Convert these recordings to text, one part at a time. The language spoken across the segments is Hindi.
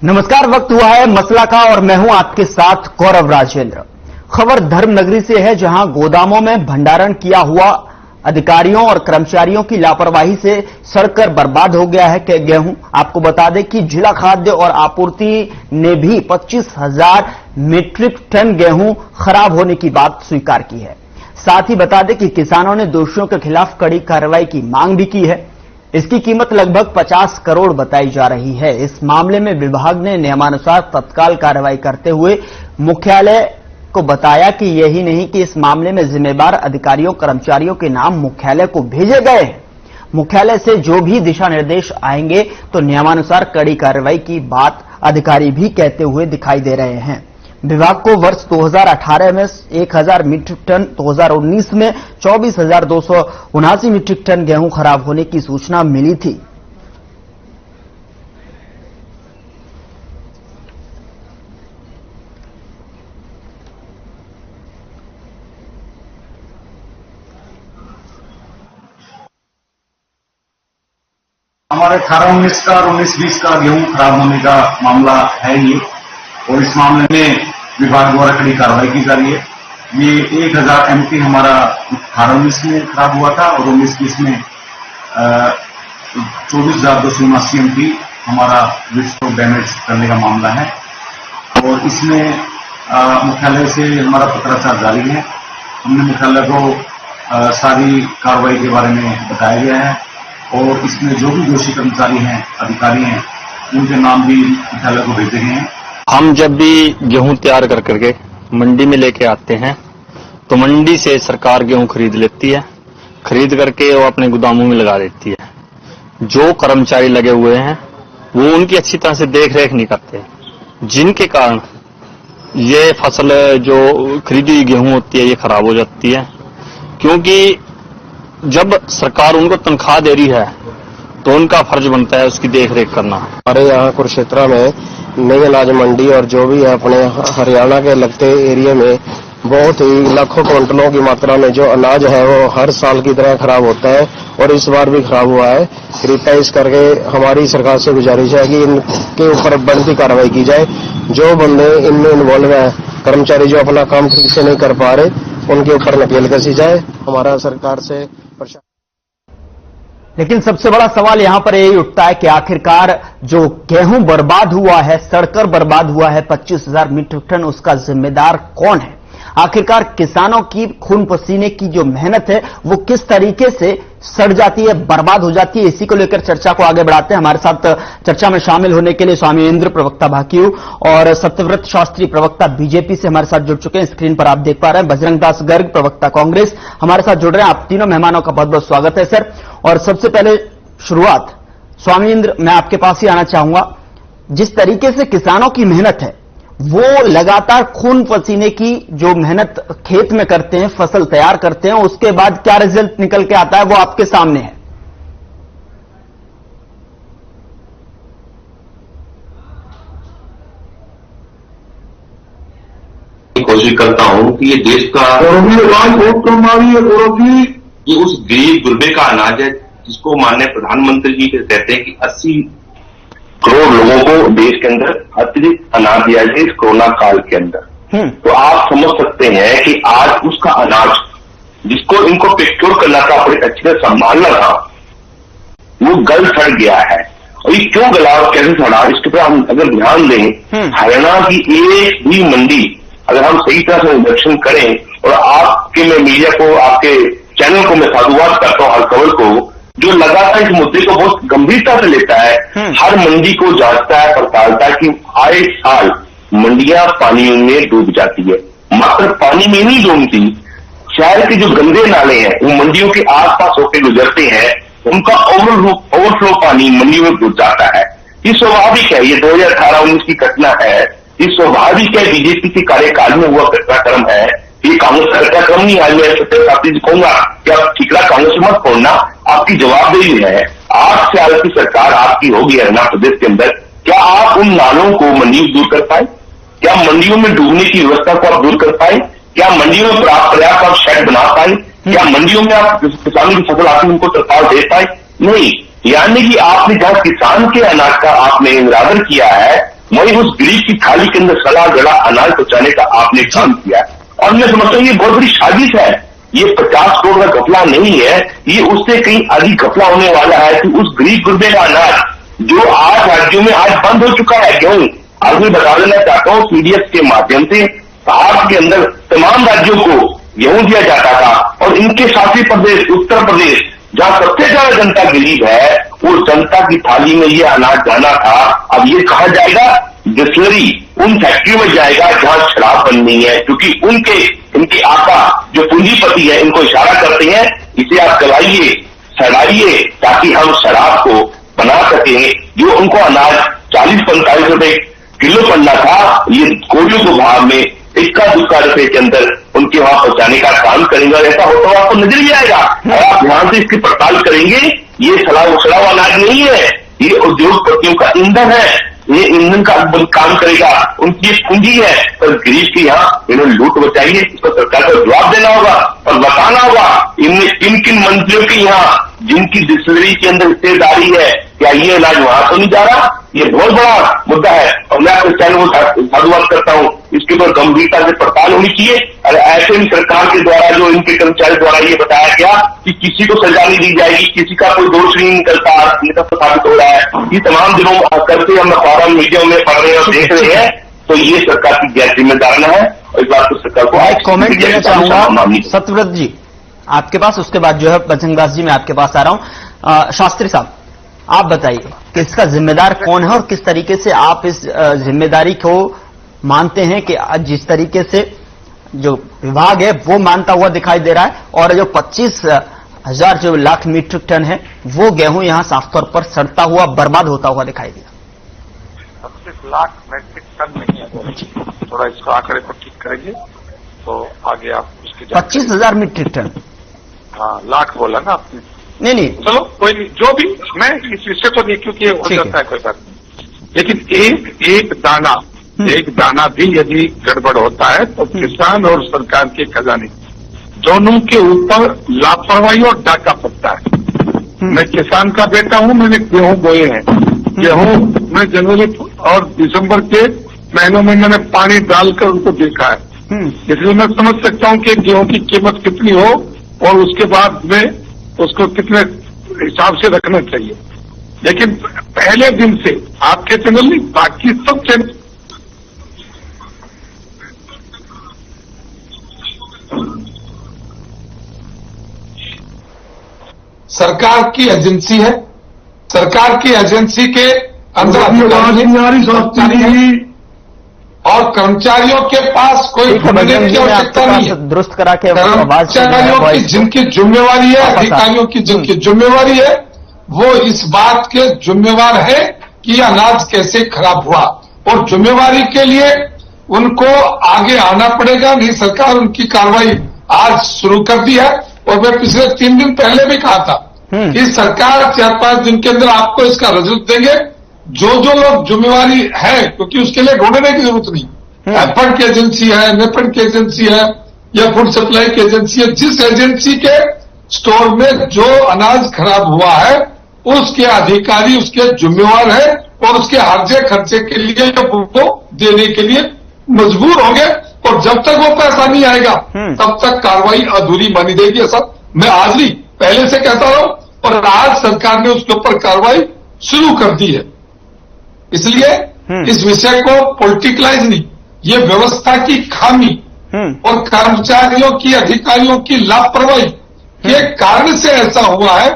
नमस्कार, वक्त हुआ है मसला का और मैं हूं आपके साथ गौरव राजेंद्र। खबर धर्मनगरी से है, जहां गोदामों में भंडारण किया हुआ अधिकारियों और कर्मचारियों की लापरवाही से सड़कर बर्बाद हो गया है कि गेहूं। आपको बता दें कि जिला खाद्य और आपूर्ति ने भी 25,000 मीट्रिक टन गेहूं खराब होने की बात स्वीकार की है। साथ ही बता दें कि किसानों ने दोषियों के खिलाफ कड़ी कार्रवाई की मांग भी की है। इसकी कीमत लगभग 50 करोड़ बताई जा रही है। इस मामले में विभाग ने नियमानुसार तत्काल कार्रवाई करते हुए मुख्यालय को बताया कि यही नहीं कि इस मामले में जिम्मेदार अधिकारियों कर्मचारियों के नाम मुख्यालय को भेजे गए हैं। मुख्यालय से जो भी दिशा निर्देश आएंगे तो नियमानुसार कड़ी कार्रवाई की बात अधिकारी भी कहते हुए दिखाई दे रहे हैं। विभाग को वर्ष 2018 में 1,000 मीट्रिक टन, 2019 में 24,279 मीट्रिक टन गेहूं खराब होने की सूचना मिली थी। हमारे 18-19 का और 19-20 का गेहूं खराब होने का मामला है ये, और इस मामले में विभाग द्वारा कड़ी कार्रवाई की जा रही है। ये 1,000 एमटी हमारा 18-19 में खराब हुआ था और 19-20 में 24,279 एमटी हमारा विस्फोट डैमेज करने का मामला है। और इसमें मुख्यालय से हमारा पत्राचार जारी है। हमने मुख्यालय को सारी कार्रवाई के बारे में बताया गया है और इसमें जो भी दोषी कर्मचारी हैं, अधिकारी हैं, उनके नाम भी मुख्यालय को भेजे गए हैं। हम जब भी गेहूं तैयार कर करके मंडी में लेके आते हैं तो मंडी से सरकार गेहूं खरीद लेती है, खरीद करके वो अपने गोदामों में लगा देती है। जो कर्मचारी लगे हुए हैं वो उनकी अच्छी तरह से देख रेख नहीं करते, जिनके कारण ये फसल जो खरीदी हुई गेहूं होती है ये खराब हो जाती है। क्योंकि जब सरकार उनको तनख्वाह दे रही है तो उनका फर्ज बनता है उसकी देख रेख करना। हमारे यहाँ कुरुक्षेत्र में नई अनाज मंडी और जो भी है अपने हरियाणा के लगते एरिया में बहुत ही लाखों क्विंटलों की मात्रा में जो अनाज है वो हर साल की तरह खराब होता है और इस बार भी खराब हुआ है। कृपया इस करके हमारी सरकार से गुजारिश है कि इनके ऊपर बढ़ती कार्रवाई की जाए। जो बंदे इनमें इन्वॉल्व है, कर्मचारी जो अपना काम ठीक से नहीं कर पा रहे, उनके ऊपर नकेल कसी जाए। हमारा सरकार से लेकिन सबसे बड़ा सवाल यहां पर यही उठता है कि आखिरकार जो गेहूं बर्बाद हुआ है, सड़कर बर्बाद हुआ है 25,000 मीट्रिक टन, उसका जिम्मेदार कौन है? आखिरकार किसानों की खून पसीने की जो मेहनत है वो किस तरीके से सड़ जाती है, बर्बाद हो जाती है? इसी को लेकर चर्चा को आगे बढ़ाते हैं। हमारे साथ चर्चा में शामिल होने के लिए स्वामी इंद्र प्रवक्ता भाकियू और सत्यव्रत शास्त्री प्रवक्ता बीजेपी से हमारे साथ जुड़ चुके हैं। स्क्रीन पर आप देख पा रहे हैं बजरंग दास गर्ग प्रवक्ता कांग्रेस हमारे साथ जुड़ रहे हैं। आप तीनों मेहमानों का बहुत बहुत स्वागत है सर। और सबसे पहले शुरुआत स्वामी इंद्र, मैं आपके पास ही आना चाहूंगा। जिस तरीके से किसानों की मेहनत है वो लगातार खून पसीने की जो मेहनत खेत में करते हैं, फसल तैयार करते हैं, उसके बाद क्या रिजल्ट निकल के आता है वो आपके सामने है। कोशिश करता हूं कि ये देश का बहुत कम आ रही है गौरव जी, ये उस गरीब गुरबे का अनाज है जिसको माननीय प्रधानमंत्री जी कहते हैं कि 80 करोड़ लोगों को देश के अंदर अतिरिक्त अनाज दिया जाए इस कोरोना काल के अंदर। तो आप समझ सकते हैं कि आज उसका अनाज जिसको इनको प्रोक्योर करना था, बड़े अच्छी तरह संभालना था, वो गल सड़ गया है। और ये क्यों गला और कैसे सड़ा, इसके ऊपर हम अगर ध्यान दें, हरियाणा की एक भी मंडी अगर हम सही तरह से निरीक्षण करें, और आपके मैं मीडिया को, आपके चैनल को मैं साधुवाद करता हूं, हर खबर को जो लगातार इस मुद्दे को बहुत गंभीरता से लेता है, हर मंडी को जांचता है, पड़तालता है कि आए साल मंडियां पानी में डूब जाती है। मात्र पानी में नहीं डूबती, शहर के जो गंदे नाले हैं वो मंडियों के आसपास होकर गुजरते हैं, उनका ओवरफ्लो पानी मंडियों में घुस जाता है। ये स्वाभाविक है, ये 2018-19 की घटना है, ये स्वाभाविक है, बीजेपी के कार्यकाल में हुआ घटनाक्रम है, ये कांग्रेस का घटनाक्रम नहीं। आज मैं सत्य जी कहूंगा कि आप ठिकरा कांग्रेस मत छोड़ना, आपकी जवाबदेही है। 8 साल की सरकार आपकी होगी हरियाणा प्रदेश के अंदर, क्या आप उन नालों को मंडियों में दूर कर पाए? क्या मंडियों में डूबने की व्यवस्था को आप दूर कर पाए? क्या मंडियों में पर्याप्त आप शेड बना पाए? क्या मंडियों में आप किसानों की फसल आती उनको तरपाल दे पाए? नहीं। यानी कि आपने जहां किसान के अनाज का आपने निरादर किया है, वहीं उस गरीब की थाली के अंदर सड़ा गड़ा अनाज पहुंचाने का आपने काम किया। और मैं समझता हूँ ये बहुत बड़ी साजिश है। ये 50 करोड़ का घपला नहीं है, ये उससे कहीं अधिक घपला होने वाला है कि उस गरीब गुरबे का अनाज जो 8 राज्यों में आज बंद हो चुका है गेहूं। आज मैं बता देना चाहता हूँ पीडीएफ के माध्यम से भारत के अंदर तमाम राज्यों को गेहूं दिया जाता था और इनके शासी प्रदेश उत्तर प्रदेश जहां सबसे ज्यादा जनता गरीब है, उस जनता की थाली में ये अनाज जाना था। अब ये कहा जाएगा डिस्टिलरी उन फैक्ट्रियों में जाएगा जहां शराब बननी है, क्योंकि इनके आका जो पूंजीपति है इनको इशारा करते हैं इसे आप गलाइए सड़ाइए ताकि हम शराब को बना सकें। जो उनको अनाज 40-45 रुपए किलो पड़ना था, ये कोरियों को भाव में 1-2 रुपए के अंदर उनके वहां पहुंचाने का काम करेंगे। और ऐसा होता हुआ आपको नजर ही आएगा और आप ध्यान से इसकी पड़ताल करेंगे। ये सड़ा हुआ अनाज नहीं है, ये उद्योगपतियों का ईंधन है, ये ईंधन का काम करेगा, उनकी पूंजी है। पर गरीब की यहाँ इन्होंने लूट बचाई है, इस पर सरकार को जवाब देना होगा और बताना होगा इनमें किन किन मंत्रियों की यहाँ जिनकी डिस्टिलरी के अंदर हिस्सेदारी है, क्या ये अनाज वहां तो नहीं जा रहा। ये बहुत बड़ा मुद्दा है और मैं आपके चैनल को साधुवाद करता हूँ। इसके ऊपर गंभीरता से पड़ताल होनी चाहिए और ऐसे में सरकार के द्वारा जो इनके कर्मचारी द्वारा ये बताया गया कि किसी को सजा नहीं दी जाएगी, किसी का कोई दोष नहीं निकलता, साबित हो रहा है। ये तमाम दिनों करके हम फॉरम मीडिया में पढ़ रहे हैं और देख रहे हैं, तो ये सरकार की गैर जिम्मेदाराना है और इस बात को सरकार को एक कॉमेंट देना चाहूंगा सत्यव्रत जी आपके पास, उसके बाद जो है बजरंगदास जी मैं आपके पास आ रहा हूं। शास्त्री साहब आप बताइए कि इसका जिम्मेदार कौन है और किस तरीके से आप इस जिम्मेदारी को मानते हैं कि जिस तरीके से जो विभाग है वो मानता हुआ दिखाई दे रहा है और जो 25,000 जो लाख मीट्रिक टन है वो गेहूं यहां साफ तौर पर सड़ता हुआ बर्बाद होता हुआ दिखाई दिया। 25 लाख मीट्रिक टन नहीं है, थोड़ा इसको आंकड़े को ठीक करेंगे तो आगे आप उसकी 25,000 मीट्रिक टन। हाँ लाख बोला ना आपने, नहीं चलो कोई नहीं, जो भी मैं इस विषय को नहीं क्योंकि हो जाता है कोई बात नहीं, लेकिन एक दाना भी यदि गड़बड़ होता है तो किसान और सरकार के खजाने दोनों के ऊपर लापरवाही और डाका पड़ता है। मैं किसान का बेटा हूं, मैंने गेहूं बोए हैं, गेहूं मैं जनवरी और दिसंबर के महीनों में मैंने पानी डालकर उनको देखा है, इसलिए मैं समझ सकता हूं कि गेहूं की कीमत कितनी हो और उसके बाद में उसको कितने हिसाब से रखना चाहिए। लेकिन पहले दिन से आपके चैनल नहीं, बाकी सब चैनल सरकार की एजेंसी है, सरकार की एजेंसी के अंदर और कर्मचारियों के पास कोई ढूंढने की आवश्यकता नहीं है। दुरुस्त करा के कर्मचारियों की जिनकी जिम्मेवारी है, अधिकारियों की जिनकी जिम्मेवारी है, वो इस बात के जिम्मेवार है कि अनाज कैसे खराब हुआ और जिम्मेवारी के लिए उनको आगे आना पड़ेगा। नहीं सरकार उनकी कार्रवाई आज शुरू कर दी है और मैं पिछले 3 दिन पहले भी कहा था कि सरकार 4-5 दिन के अंदर आपको इसका रिजल्ट देंगे। जो लोग जिम्मेवारी है, क्योंकि उसके लिए ढूंढने की जरूरत नहीं, एफर्ड की एजेंसी है, नेफर्ड की एजेंसी है या फूड सप्लाई की एजेंसी है, जिस एजेंसी के स्टोर में जो अनाज खराब हुआ है उसके अधिकारी उसके जिम्मेवार है और उसके हर्जे खर्चे के लिए वो देने के लिए मजबूर होंगे और जब तक वो पैसा नहीं आएगा तब तक कार्रवाई अधूरी मानी देगी। ऐसा मैं आज ही पहले से कहता हूं और आज सरकार ने उसके ऊपर कार्रवाई शुरू कर दी है। इसलिए इस विषय को पॉलिटिकलाइज नहीं, ये व्यवस्था की खामी और कर्मचारियों की अधिकारियों की लापरवाही के कारण से ऐसा हुआ है।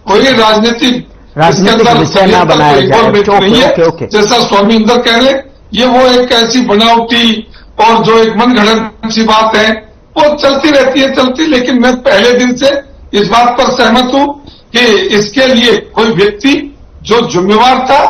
कोई राजनीतिक विषय ना बनाया जाए। जैसा स्वामी इंदर कह रहे, ये वो एक ऐसी बनावटी और जो एक मनगढ़ंत सी बात है वो चलती रहती है लेकिन मैं पहले दिन से इस बात पर सहमत हूं कि इसके लिए कोई व्यक्ति जो जिम्मेवार था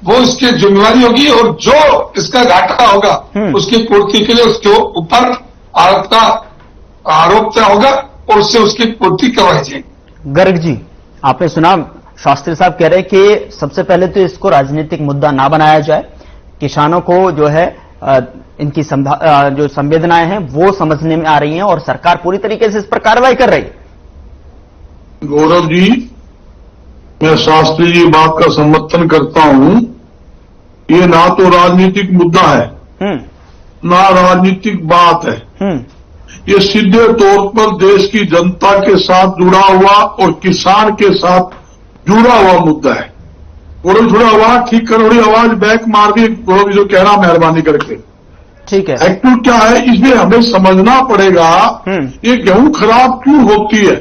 वो इसकी जिम्मेवारी होगी और जो इसका घाटा होगा उसकी पूर्ति के लिए उसके ऊपर आरोप होगा और उससे उसकी पूर्ति करवाई जाएगी। गर्ग जी आपने सुना शास्त्री साहब कह रहे कि सबसे पहले तो इसको राजनीतिक मुद्दा ना बनाया जाए, किसानों को जो है इनकी जो संवेदनाएं हैं वो समझने में आ रही हैं और सरकार पूरी तरीके से इस पर कार्रवाई कर रही है। गौरव जी, मैं शास्त्री जी बात का समर्थन करता हूं ये ना तो राजनीतिक मुद्दा है ना राजनीतिक बात है। ये सीधे तौर पर देश की जनता के साथ जुड़ा हुआ और किसान के साथ जुड़ा हुआ मुद्दा है। थोड़ा आवाज ठीक कर, थोड़ी आवाज बैक मार दी जो कह रहा मेहरबानी करके। ठीक है। एक्चुअल क्या है, इसमें हमें समझना पड़ेगा ये गेहूं खराब क्यों होती है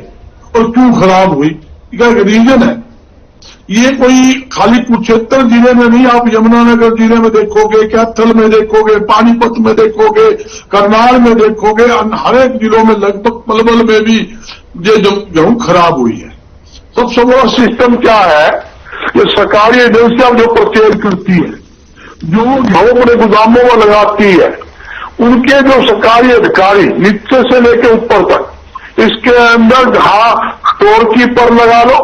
और क्यों खराब हुई, इसका एक रीजन है। ये कोई खाली कुरुक्षेत्र जिले में नहीं, आप यमुनानगर जिले में देखोगे, कैथल में देखोगे, पानीपत में देखोगे, करनाल में देखोगे, हर एक जिलों में लगभग पलवल में भी ये जो गेहूं खराब हुई है। सबसे बड़ा सिस्टम क्या है, ये सरकारी एजेंसियां जो परचेज करती है, जो गेहूं अपने गोदामों में लगाती है, उनके जो सरकारी अधिकारी नीचे से लेकर ऊपर तक, इसके अंदर जहां स्टोर कीपर लगा लो,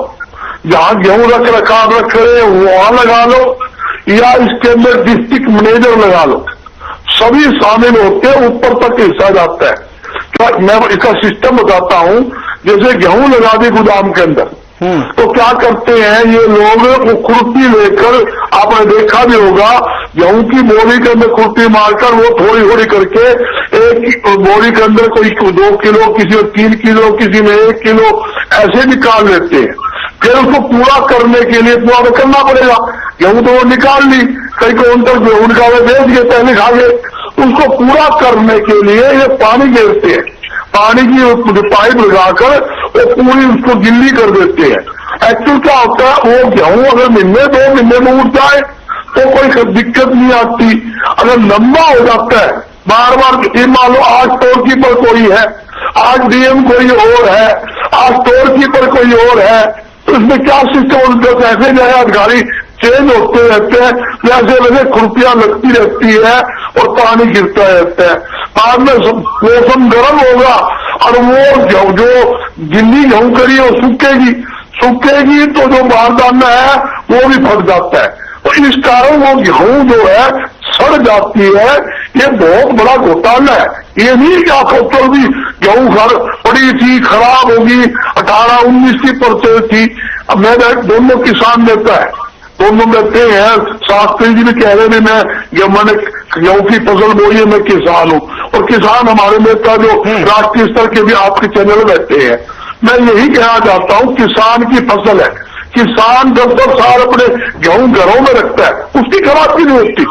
जहां गेहूं रख रहे वहां लगा लो, या इसके अंदर डिस्ट्रिक्ट मैनेजर लगा लो, सभी शामिल होते ऊपर तक हिस्सा जाता है। तो मैं इसका सिस्टम बताता हूं। जैसे गेहूं लगा दी गोदाम के अंदर, तो क्या करते हैं ये लोग, वो खुरपी लेकर, आपने देखा भी होगा, गेहूं की बोरी के अंदर खुरपी मारकर वो थोड़ी थोड़ी करके एक बोरी के अंदर कोई 2 किलो, किसी में 3 किलो, किसी में 1 किलो ऐसे निकाल लेते हैं। फिर उसको पूरा करने के लिए पूरा करना पड़ेगा। गेहूं तो वो निकाल ली, कई काउंटर गेहूं निकाले बेच गए, पहले खा गए। उसको पूरा करने के लिए ये पानी घेरते हैं, पानी की पाइप लगाकर वो पूरी उसको गिल्ली कर देते हैं। एक्चुअल क्या होता है, वो गेहूं अगर महीने 2 महीने में उठ जाए तो कोई दिक्कत नहीं आती। अगर लंबा हो जाता है, बार बार ये मान लो आज स्टोर कीपर कोई है, आज डीएम कोई और है, आज स्टोर कीपर कोई और है, तो इसमें क्या सिस्टम, ऐसे जो है अधिकारी चेंज होते रहते हैं, जैसे वैसे खुरपियां लगती रहती है और पानी गिरता रहता है। बाद में मौसम गर्म होगा और वो जो गिल्ली गेहूं करी है वो सूखेगी तो जो बारदाना है वो भी फट जाता है। तो इस कारण वो गेहूं जो है सड़ जाती है। ये बहुत बड़ा घोटाला है। ये नहीं कि आप सोचो भी गेहूं घर पड़ी थी, खराब होगी, 18-19 की परचेज थी। अब मेरे दोनों किसान नेता है, दोनों कहते हैं, शास्त्री जी भी कह रहे हैं मैंने गेहूं की फसल बोई है, मैं किसान हूं, और किसान हमारे नेता जो राष्ट्रीय स्तर के भी आपके चैनल रहते हैं। मैं यही कहना चाहता हूं, किसान की फसल है, किसान 10-10 साल अपने गेहूं घरों में रखता है, उसकी खराबी नहीं होती,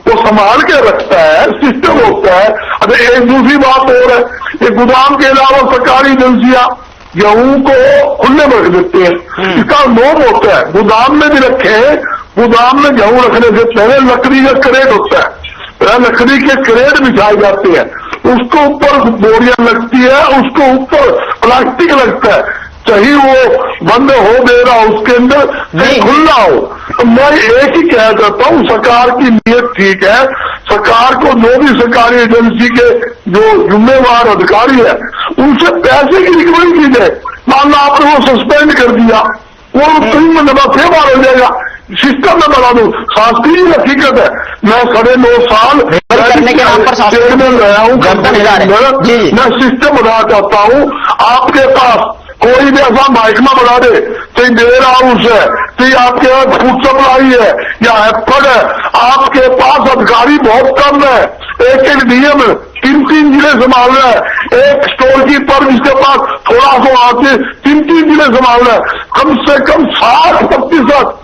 वो संभाल के रखता है, सिस्टम होता है। अरे एक दूसरी बात और है, ये गोदाम के अलावा सरकारी एजेंसियां गेहूं को खुले में रख देते हैं। इसका नोम होता है, गोदाम में भी रखे, गोदाम में गेहूं रखने से पहले लकड़ी का क्रेट होता है, लकड़ी के क्रेट बिछाए जाते हैं, उसको ऊपर बोरियां लगती है, उसको ऊपर प्लास्टिक लगता है, चाहे वो बंद हो दे रहा उसके अंदर खुला हो। तो मैं एक ही कह देता हूं, सरकार की नीयत ठीक है, सरकार को जो भी सरकारी एजेंसी के जो जिम्मेवार अधिकारी है उनसे पैसे की रिकवरी की जाए। मान लो आपने वो सस्पेंड कर दिया, वो 3 महीने बाद फिर बाहर हो जाएगा, सिस्टम में बना दो। शास्त्री जी हकीकत है, मैं 9.5 साल करने के नाम पर चेयरमैन रहा हूं, मैं सिस्टम बनाना चाहता हूं। आपके पास कोई भी ऐसा महकमा बना दे, चाहे डेयर हाउस है, चाहे आपके पास फूड सप्लाई है या एफड है, आपके पास अधिकारी बहुत कम है, एक डीएम 3 जिले संभाल रहा है, एक स्टोर कीपर जिसके पास थोड़ा सा आके 3 जिले संभाल रहा है। कम से कम 60%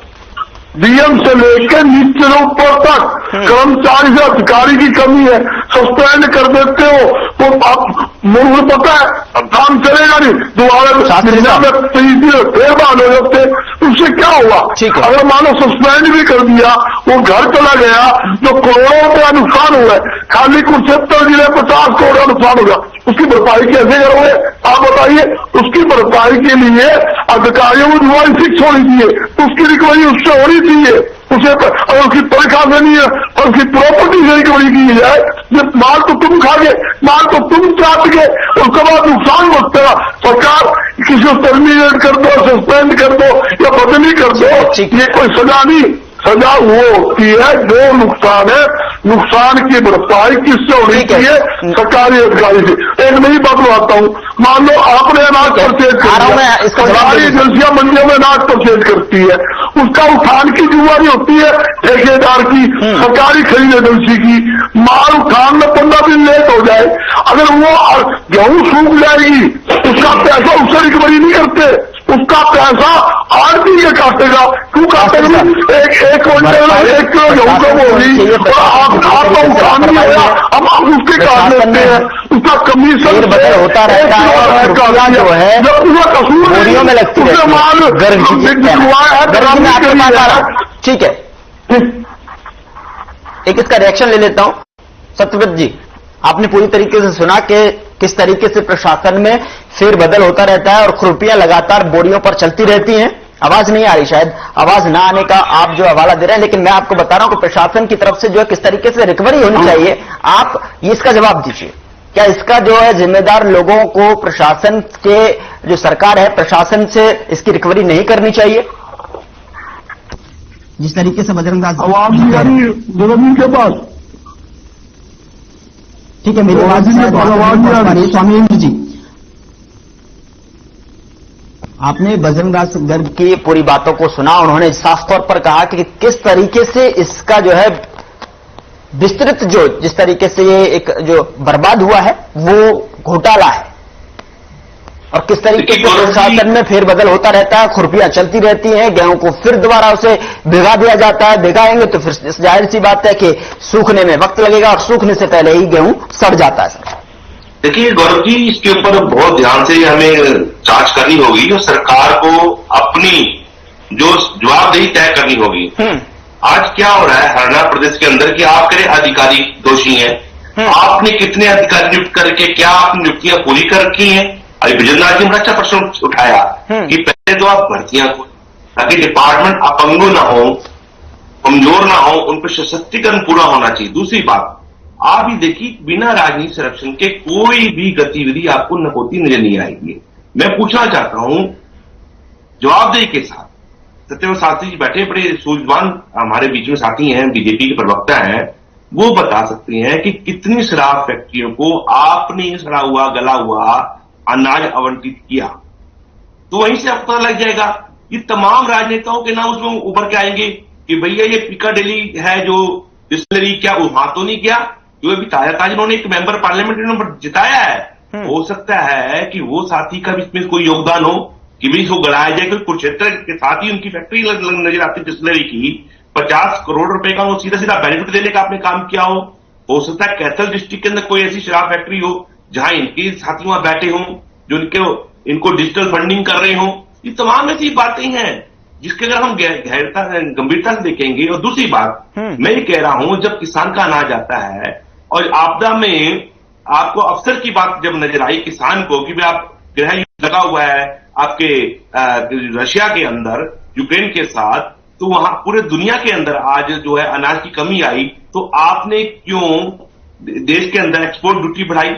डीएम से लेकर नीचे ऊपर तक कर्मचारी से अधिकारी की कमी है, सस्पेंड कर देते हो तो आप मुझे पता है अब काम चलेगा नहीं, दोबारा फिर बहाल हो जाते, उससे क्या हुआ? अगर मानो सस्पेंड भी कर दिया, वो घर चला गया तो करोड़ों रुपया नुकसान हुआ है, खाली कुरुक्षेत्र जिले 50 करोड़ का नुकसान होगा, उसकी भरपाई कैसे करोगे आप बताइए? उसकी भरपाई के लिए अधिकारियों को रिकवरी फिक्स होनी चाहिए, उसकी रिकवरी उससे होनी चाहिए, उसे अगर उसकी तनख्वाह देनी है और उसकी प्रॉपर्टी से रिकवरी की जाए। जब माल तो तुम खा गए, माल तो तुम चाट गए, उसके बाद नुकसान होता है। सरकार किसी को टर्मिनेट कर दो, सस्पेंड कर दो या बदली कर दो, ये कोई सजा नहीं, सजा वो होती है जो नुकसान है नुकसान की भरपाई किससे होनी चाहिए? सरकारी अधिकारी से। एक नई बात बताता हूँ, मान लो आपने अनाज परचेज कर दिया, सरकारी एजेंसियां मंडियों में अनाज परचेज करती है, उसका उठान की जिम्मेदारी होती है ठेकेदार की, सरकारी खरीद एजेंसी की। माल उठान में 15 दिन लेट हो जाए, अगर वो गेहूं सूख जाएगी, उसका पैसा उससे रिकवरी नहीं करते, उसका पैसा आरती के काटेगा। क्यों काटेगा? एक क्विंटल 1 किलो गेहूं कम होगी और आपका उठान नहीं होगा, अब आप उसके काट लेते हैं, उसका कमीशन बदल होता रहता है और रुपया जो है पूरा कसूर बोरियों में लगती है। ठीक है, एक इसका रिएक्शन ले लेता हूं। सत्यव्रत जी, आपने पूरी तरीके से सुना कि किस तरीके से प्रशासन में फेरबदल होता रहता है और खुरपियां लगातार बोरियों पर चलती रहती हैं। आवाज नहीं आ रही, शायद आवाज ना आने का आप जो हवाला दे रहे हैं, लेकिन मैं आपको बता रहा हूं कि प्रशासन की तरफ से जो है किस तरीके से रिकवरी होनी चाहिए, आप ये इसका जवाब दीजिए। क्या इसका जो है जिम्मेदार लोगों को प्रशासन के जो सरकार है, प्रशासन से इसकी रिकवरी नहीं करनी चाहिए? जिस तरीके से बजरंग दास जमीन के पास, ठीक है, मेरी आवाज स्वामी इंद्र जी, आपने बजरंग दास गर्ग की पूरी बातों को सुना। उन्होंने साफ तौर पर कहा कि किस तरीके से इसका जो है विस्तृत जो जिस तरीके से ये एक जो बर्बाद हुआ है वो घोटाला है और किस तरीके से प्रशासन में फेरबदल होता रहता है, खुरपियां चलती रहती हैं, गेहूं को फिर दोबारा उसे भिगा दिया जाता है, भिगाएंगे तो फिर जाहिर सी बात है कि सूखने में वक्त लगेगा और सूखने से पहले ही गेहूं सड़ जाता है। देखिए गौरव जी, इसके ऊपर बहुत ध्यान से हमें जांच करनी होगी और सरकार को अपनी जो जवाबदेही तय करनी होगी। आज क्या हो रहा है हरियाणा प्रदेश के अंदर कि आपके अधिकारी दोषी हैं, आपने कितने अधिकारी नियुक्त करके क्या आपने नियुक्तियां पूरी कर रखी हैं? अभी बिजनलाल जी ने अच्छा प्रश्न उठाया कि पहले तो आप भर्तियां खोलें ताकि डिपार्टमेंट अपंगो ना हो, कमजोर ना हो, उन पर सशक्तिकरण पूरा होना चाहिए। दूसरी बात, आप ही देखिए बिना राजनीतिक संरक्षण के कोई भी गतिविधि आपको न होती नजर नहीं आएगी। मैं पूछना चाहता हूं जवाबदेही के साथ, सत्यव्रत शास्त्री जी बैठे बड़े सूझवान हमारे बीच में साथी हैं, बीजेपी के प्रवक्ता हैं, वो बता सकते हैं कि कितनी शराब फैक्ट्रियों को आपने सड़ा हुआ गला हुआ अनाज आवंटित किया, तो वहीं से आपको पता लग जाएगा। ये तमाम राजनेताओं के नाम उसमें उभर के आएंगे कि भैया ये पिकाडेली है जो डिस्टिलरी, क्या वहां तो नहीं किया? जो अभी ताजा उन्होंने एक मेंबर पार्लियामेंट नंबर जिताया है, हो सकता है कि वो साथी का भी इसमें कोई योगदान हो कि भी इसको गड़ाया जाए। क्योंकि कुरुक्षेत्र के साथ ही उनकी फैक्ट्री नजर आती है डिस्टिलरी की, 50 करोड़ रुपए का वो सीधा सीधा बेनिफिट देने का आपने काम किया हो सकता है कैथल डिस्ट्रिक्ट के अंदर कोई ऐसी शराब फैक्ट्री हो जहां इनके साथी वहां बैठे हों जो इनको डिजिटल फंडिंग कर रहे हों। ये तमाम ऐसी बातें हैं जिसके अगर हम गंभीरता से देखेंगे। और दूसरी बात मैं ये कह रहा हूं, जब किसान का अनाज आता है और आपदा में आपको अफसर की बात जब नजर आई किसान को कि भाई आप गृह युद्ध लगा हुआ है आपके रशिया के अंदर यूक्रेन के साथ, तो वहां पूरे दुनिया के अंदर आज जो है अनाज की कमी आई, तो आपने क्यों देश के अंदर एक्सपोर्ट ड्यूटी बढ़ाई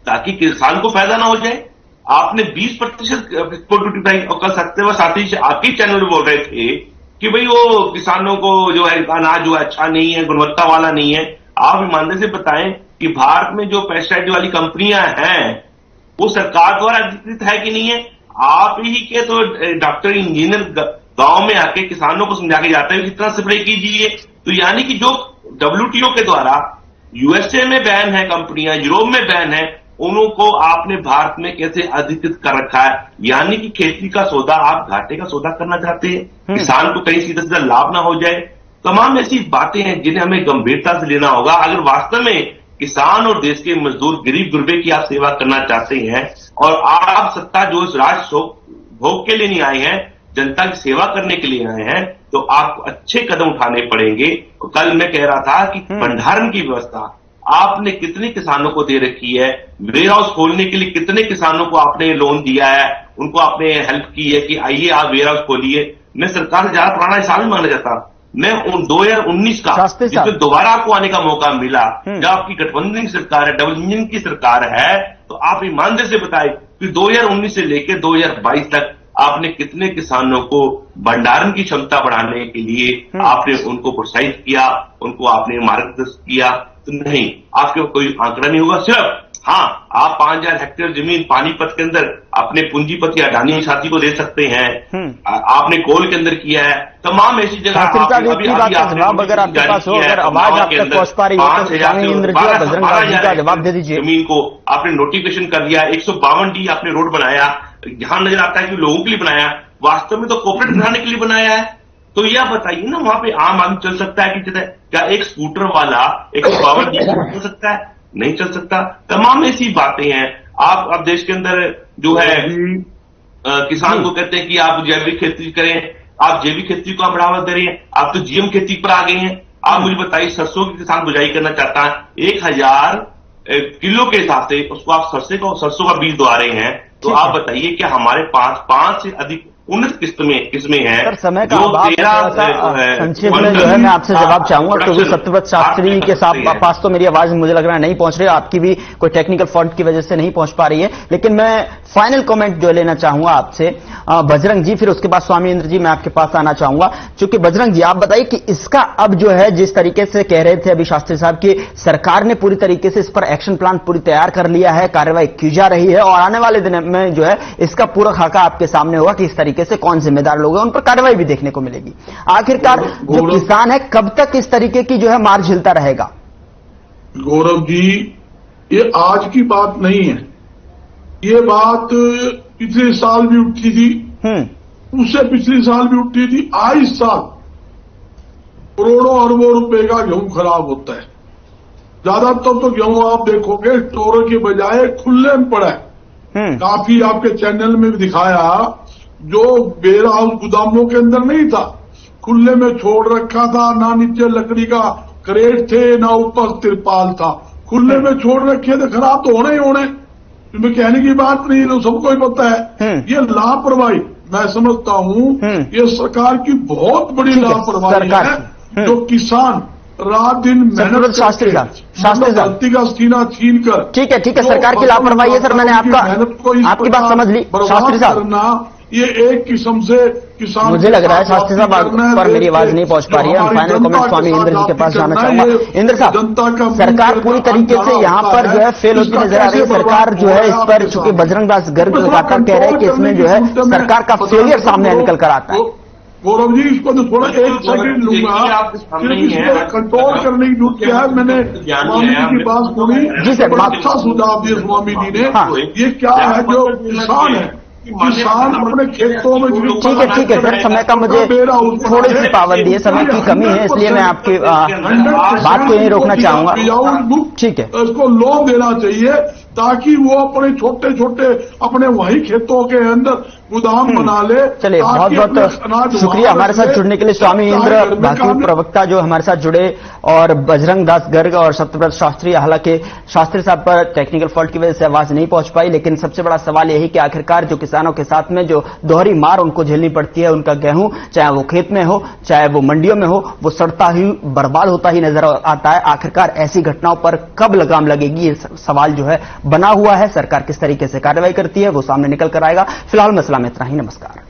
ताकि किसान को फायदा ना हो जाए? आपने 20% एक्सपोर्ट ड्यूटी बढ़ाई और कल सत्यव्रत शास्त्री जी आपके चैनल में बोल रहे थे कि भाई वो किसानों को जो है अनाज जो है अच्छा नहीं है, गुणवत्ता वाला नहीं है। आप ईमानदारी से बताएं कि भारत में जो पेस्टिसाइड वाली कंपनियां हैं वो सरकार द्वारा अधिकृत है कि नहीं है? आप ही के तो डॉक्टर इंजीनियर गांव में आके किसानों को समझा के जाते हैं कितना स्प्रे कीजिए। तो यानी कि जो WTO के द्वारा USA में बैन है कंपनियां, यूरोप में बैन है, उनको आपने भारत में कैसे अधिकृत कर रखा है? यानी कि खेती का सौदा आप घाटे का सौदा करना चाहते हैं, किसान को कहीं सीधा सीधा लाभ ना हो जाए। तमाम ऐसी बातें हैं जिन्हें हमें गंभीरता से लेना होगा। अगर वास्तव में किसान और देश के मजदूर गरीब गुरबे की आप सेवा करना चाहते हैं और आप सत्ता जो इस राज भोग के लिए नहीं आए हैं, जनता की सेवा करने के लिए आए हैं, तो आपको अच्छे कदम उठाने पड़ेंगे। कल मैं कह रहा था कि भंडारण की व्यवस्था आपने कितने किसानों को दे रखी है, वेयर हाउस खोलने के लिए कितने किसानों को आपने लोन दिया है, उनको आपने हेल्प की है कि आइए आप वेयर हाउस खोलिए। मैं सरकार से ज्यादा पुराना हिसाब नहीं माना जाता, मैं 2019 का जिसमें दोबारा आपको आने का मौका मिला, जब आपकी गठबंधन की सरकार है, डबल इंजन की सरकार है, तो आप ईमानदारी से बताएं कि 2019 से लेकर 2022 तक आपने कितने किसानों को भंडारण की क्षमता बढ़ाने के लिए आपने उनको प्रोत्साहित किया, उनको आपने मार्गदर्शन किया? तो नहीं, आपके कोई आंकड़ा नहीं होगा। सिर्फ हाँ, आप 5000 हेक्टेयर जमीन पानीपत के अंदर अपने पूंजीपति अडानी साथी को दे सकते हैं। आपने कोल के अंदर किया है, तमाम ऐसी जगह जवाब अगर आपके पास हो, अगर आवाज आप तक पहुंच पा रही है तो स्वामी इंद्र जी और बजरंग दास जी का जवाब दे दीजिए। जमीन को आपने नोटिफिकेशन कर दिया, 152D आपने रोड बनाया, यहां नजर आता है कि लोगों के लिए बनाया, वास्तव में तो कॉर्पोरेट बनाने के लिए बनाया है। तो यह बताइए ना, वहां पे आम आदमी चल सकता है कि क्या एक स्कूटर वाला 152D चल सकता है? नहीं चल सकता। तमाम ऐसी बातें हैं। आप अब देश के अंदर जो है किसान को कहते हैं कि आप जैविक खेती करें, आप जैविक खेती को आप बढ़ावा दे रहे हैं, आप तो जीएम खेती पर आ गए हैं। आप मुझे बताइए, सरसों की किसान बुझाई करना चाहता है, 1000 किलो के हिसाब से उसको आप सरसों का बीज दवा रहे हैं, तो आप बताइए क्या हमारे पास 5 से अधिक उन्नत किस्में हैं? सर, समय का अभाव संक्षेप में जो है मैं आपसे जवाब चाहूंगा, क्योंकि सत्यव्रत शास्त्री के पास तो मेरी आवाज मुझे लग रहा है नहीं पहुंच रही, आपकी भी कोई टेक्निकल फॉल्ट की वजह से नहीं पहुंच पा रही है। लेकिन मैं फाइनल कमेंट जो लेना चाहूंगा आपसे, बजरंग जी, फिर उसके बाद स्वामी इंद्र जी मैं आपके पास आना चाहूंगा। चूंकि बजरंग जी आप बताइए कि इसका अब जो है, जिस तरीके से कह रहे थे अभी शास्त्री साहब की सरकार ने पूरी तरीके से इस पर एक्शन प्लान पूरी तैयार कर लिया है, कार्रवाई की जा रही है और आने वाले दिन में जो है इसका पूरा खाका आपके सामने होगा कि इस तरीके से कौन जिम्मेदार लोग हैं, उन पर कार्रवाई भी देखने को मिलेगी। आखिरकार जो किसान है कब तक इस तरीके की जो है मार झेलता रहेगा? गौरव जी, ये आज की बात नहीं है, ये बात पिछले साल भी उठी थी, उससे पिछले साल भी उठी थी। आज साल करोड़ों अरबों रुपए का गेहूं खराब होता है। ज्यादातर तो गेहूं आप देखोगे स्टोरों के बजाय खुले में पड़ा है। काफी आपके चैनल में भी दिखाया, जो वेयर हाउस गोदामों के अंदर नहीं था, खुले में छोड़ रखा था, ना नीचे लकड़ी का क्रेट थे, ना ऊपर तिरपाल था, खुले में छोड़ रखे थे, खराब तो होने ही होने, इसमें कहने की बात नहीं, तो सबको ही पता है। ये लापरवाही मैं समझता हूं, ये सरकार की बहुत बड़ी लापरवाही है, जो किसान रात दिन मेहनत शास्त्री साहब गलती का सीना छीन कर, ठीक है, सरकार की लापरवाही है सर, मैंने आपकी बात समझ ली शास्त्री साहब। ये एक किस्म से किसान, मुझे लग रहा है शास्त्री साहब पर मेरी आवाज नहीं पहुंच पा रही है। हम फाइनल कमेंट स्वामी इंद्र जी के पास जाना चाहूंगा। इंद्र साहब, सरकार पूरी तरीके से यहाँ पर जो है फेल होती नजर आ रही है। सरकार जो है इस पर, चूंकि बजरंग दास गर्ग लगातार कह रहे हैं कि इसमें जो है सरकार का फेलियर सामने निकल कर आता है। गौरव जी, इसको तो थोड़ा 1 सेकंड लूंगा, सिर्फ कंट्रोल करने की जरूरत क्या है। मैंने स्वामी जी की बात सुनी जी सर, अच्छा सुझाव दिया स्वामी जी ने। ये क्या है, जो किसान है, किसान अपने खेतों में, ठीक है सर, समय का मुझे थोड़ी सी पाबंदी है, समय की कमी है, इसलिए मैं आपकी बात को नहीं रोकना चाहूंगा। ठीक है, इसको लोन देना चाहिए ताकि वो अपने छोटे छोटे अपने वही खेतों के अंदर गोदाम बना ले। चलिए, बहुत बहुत शुक्रिया हमारे साथ जुड़ने के लिए स्वामी इंद्र, बाकी प्रवक्ता जो हमारे साथ जुड़े, और बजरंग दास गर्ग और सत्यव्रत शास्त्री। हालांकि शास्त्री साहब पर टेक्निकल फॉल्ट की वजह से आवाज नहीं पहुंच पाई, लेकिन सबसे बड़ा सवाल यही कि आखिरकार जो किसानों के साथ में जो दोहरी मार उनको झेलनी पड़ती है, उनका गेहूं चाहे वो खेत में हो चाहे वो मंडियों में हो, वो सड़ता ही बर्बाद होता ही नजर आता है। आखिरकार ऐसी घटनाओं पर कब लगाम लगेगी, ये सवाल जो है बना हुआ है। सरकार किस तरीके से कार्रवाई करती है वो सामने निकल कर आएगा। फिलहाल मसला में इतना ही। नमस्कार।